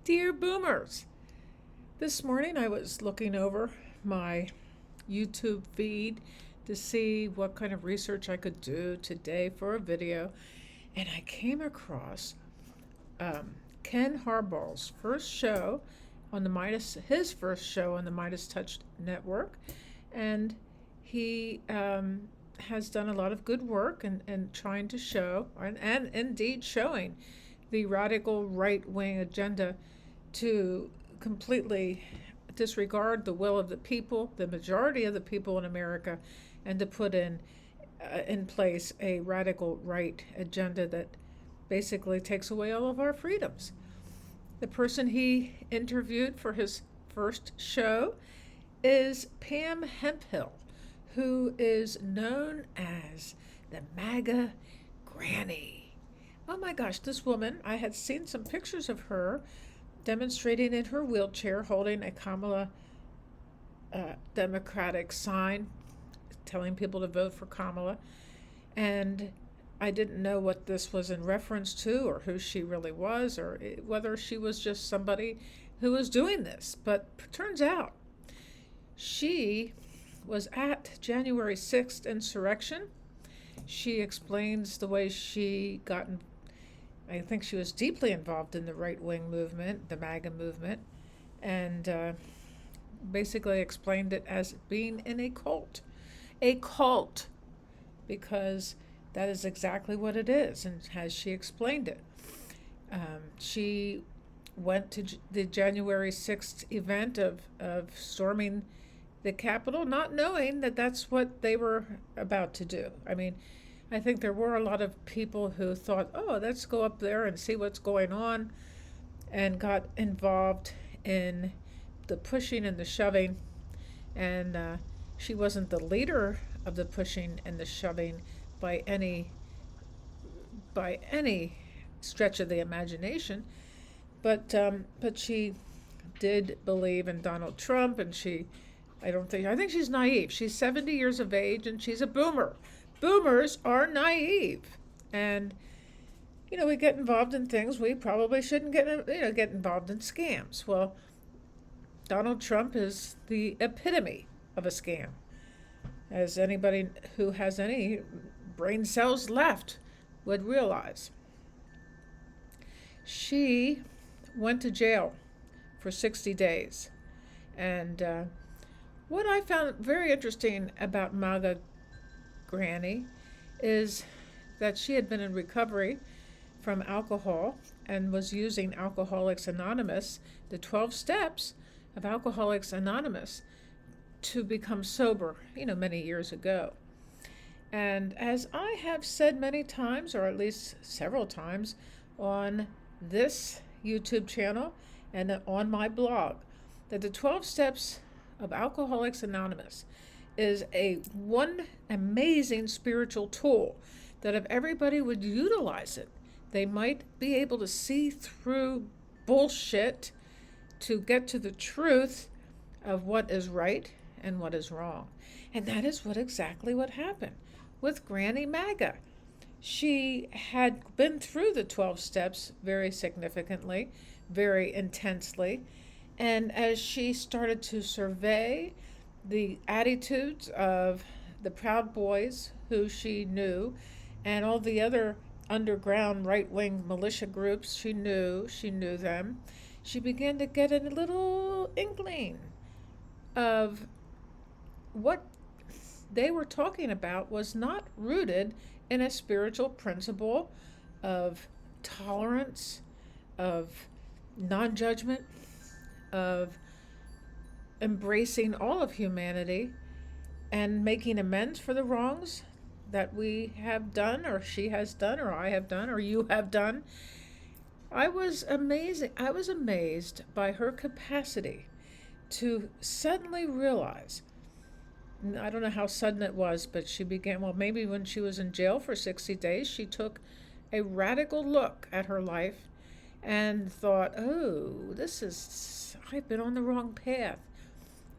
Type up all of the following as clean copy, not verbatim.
Dear Boomers, this morning I was looking over my YouTube feed to see what kind of research I could do today for a video, and I came across Ken Harbaugh's first show on the his first show on the Midas Touch Network, and he has done a lot of good work and trying to show and indeed showing the radical right wing agenda to completely disregard the will of the people, the majority of the people in America, and to put in place a radical right agenda that basically takes away all of our freedoms. The person he interviewed for his first show is Pam Hemphill, who is known as the Maga Granny. Oh my gosh, this woman, I had seen some pictures of her demonstrating in her wheelchair holding a Kamala Democratic sign telling people to vote for Kamala. And I didn't know what this was in reference to or who she really was or whether she was just somebody who was doing this. But turns out she was at January 6th insurrection. She explains the way she got I think she was deeply involved in the right-wing movement, the MAGA movement, and basically explained it as being in a cult. A cult, because that is exactly what it is, and as she explained it. She went to the January 6th event of storming the Capitol, not knowing that that's what they were about to do. I mean, I think there were a lot of people who thought, oh, let's go up there and see what's going on, and got involved in the pushing and the shoving. And she wasn't the leader of the pushing and the shoving by any stretch of the imagination, but she did believe in Donald Trump, and I think she's naive. She's 70 years of age, and she's a boomer. Boomers are naive, and we get involved in things we probably shouldn't get involved in scams. Well, Donald Trump is the epitome of a scam, as anybody who has any brain cells left would realize. She went to jail for 60 days, and what I found very interesting about Maga Granny is that she had been in recovery from alcohol and was using Alcoholics Anonymous, the 12 steps of Alcoholics Anonymous, to become sober, many years ago. And as I have said many times, or at least several times, on this YouTube channel and on my blog, that the 12 steps of Alcoholics Anonymous is one amazing spiritual tool that if everybody would utilize it, they might be able to see through bullshit to get to the truth of what is right and what is wrong. And that is exactly what happened with Granny Maga. She had been through the 12 steps very significantly, very intensely, and as she started to survey the attitudes of the Proud Boys who she knew and all the other underground right-wing militia groups she knew them, she began to get a little inkling of what they were talking about was not rooted in a spiritual principle of tolerance, of non-judgment, of embracing all of humanity and making amends for the wrongs that we have done, or she has done, or I have done, or you have done. I was amazed by her capacity to suddenly realize, I don't know how sudden it was, but she began, maybe when she was in jail for 60 days, she took a radical look at her life and thought, oh, I've been on the wrong path.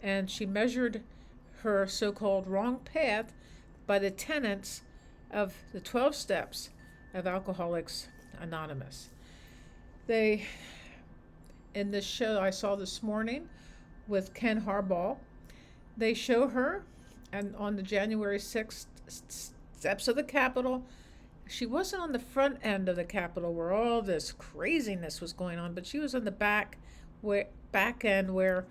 And she measured her so-called wrong path by the tenets of the 12 steps of Alcoholics Anonymous. in this show I saw this morning with Ken Harbaugh, they show her and on the January 6th steps of the Capitol. She wasn't on the front end of the Capitol where all this craziness was going on, but she was on the back end where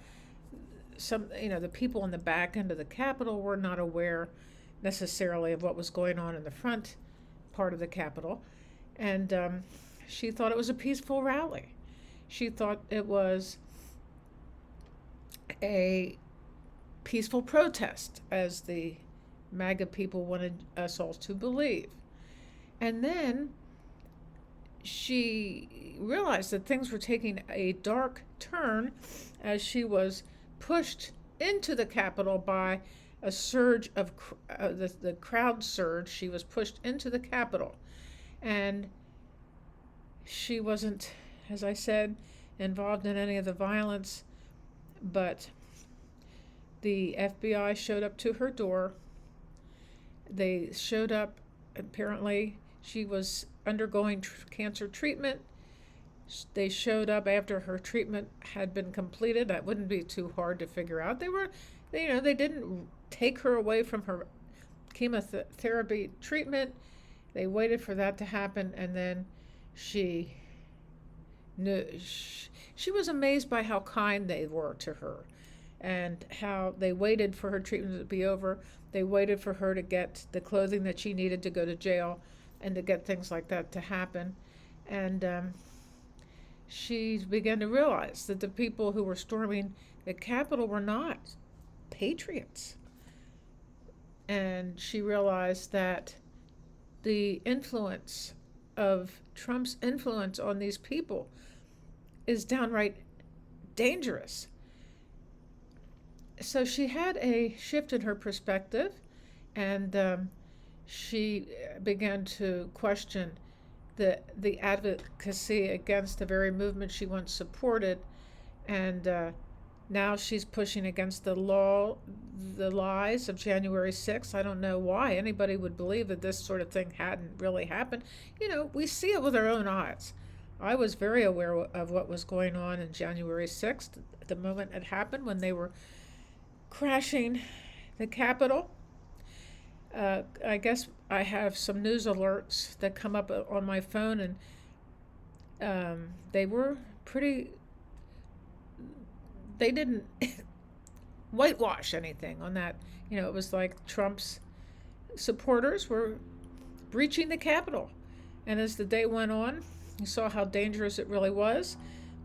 the people on the back end of the Capitol were not aware necessarily of what was going on in the front part of the Capitol. And she thought it was a peaceful rally. She thought it was a peaceful protest, as the MAGA people wanted us all to believe. And then she realized that things were taking a dark turn as she was pushed into the Capitol by a surge of the crowd surge. She was pushed into the Capitol, and she wasn't, as I said, involved in any of the violence, but the FBI showed up to her door. They showed up, apparently she was undergoing cancer treatment. They showed up after her treatment had been completed. That wouldn't be too hard to figure out. They didn't take her away from her chemotherapy treatment. They waited for that to happen, and then she was amazed by how kind they were to her and how they waited for her treatment to be over. They waited for her to get the clothing that she needed to go to jail and to get things like that to happen. And she began to realize that the people who were storming the Capitol were not patriots. And she realized that the influence of Trump's influence on these people is downright dangerous. So she had a shift in her perspective, and she began to question the advocacy against the very movement she once supported, and now she's pushing against the lies of January 6th. I don't know why anybody would believe that this sort of thing hadn't really happened. We see it with our own eyes. I was very aware of what was going on in January 6th at the moment it happened, when they were crashing the Capitol. I guess I have some news alerts that come up on my phone, and they were they didn't whitewash anything on that. It was like Trump's supporters were breaching the Capitol. And as the day went on, we saw how dangerous it really was.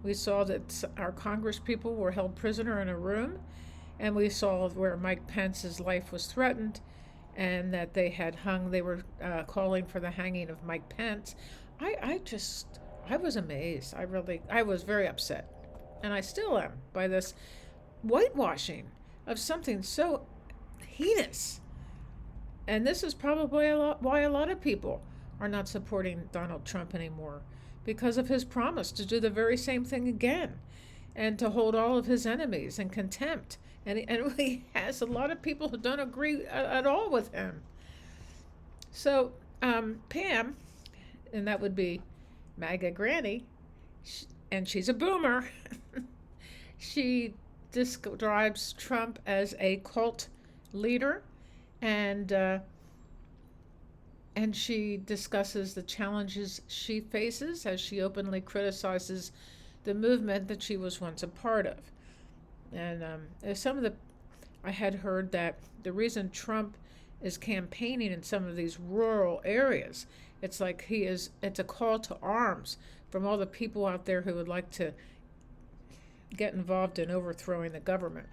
We saw that our Congress people were held prisoner in a room, and we saw where Mike Pence's life was threatened, and that they were calling for the hanging of Mike Pence. I was amazed. I was very upset, and I still am, by this whitewashing of something so heinous. And this is probably why a lot of people are not supporting Donald Trump anymore, because of his promise to do the very same thing again, and to hold all of his enemies in contempt. And he has a lot of people who don't agree at all with him. So Pam, and that would be MAGA Granny, and she's a boomer. She describes Trump as a cult leader, and she discusses the challenges she faces as she openly criticizes the movement that she was once a part of. And I had heard that the reason Trump is campaigning in some of these rural areas, it's a call to arms from all the people out there who would like to get involved in overthrowing the government.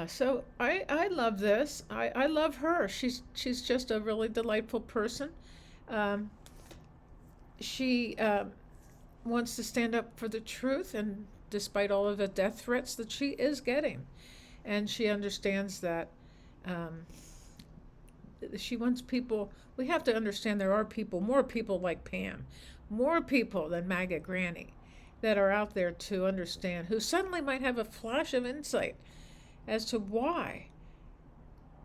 So I love this. I love her. She's just a really delightful person. She wants to stand up for the truth, and despite all of the death threats that she is getting, and she understands that she wants people. We have to understand there are more people like Pam, more people than MAGA Granny, that are out there to understand, who suddenly might have a flash of insight as to why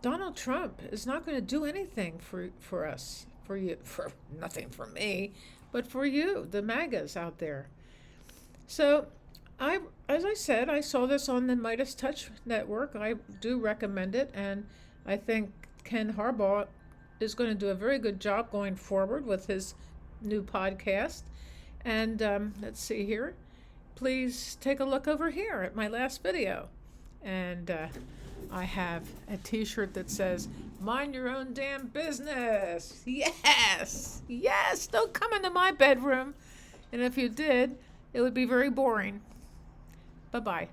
Donald Trump is not going to do anything for us, for you, for nothing for me, but for you, the MAGAs out there. So, I, as I said, I saw this on the Midas Touch Network. I do recommend it, and I think Ken Harbaugh is going to do a very good job going forward with his new podcast. And let's see here. Please take a look over here at my last video. And I have a t-shirt that says, "Mind your own damn business." Yes! Yes! Don't come into my bedroom. And if you did, it would be very boring. Bye-bye.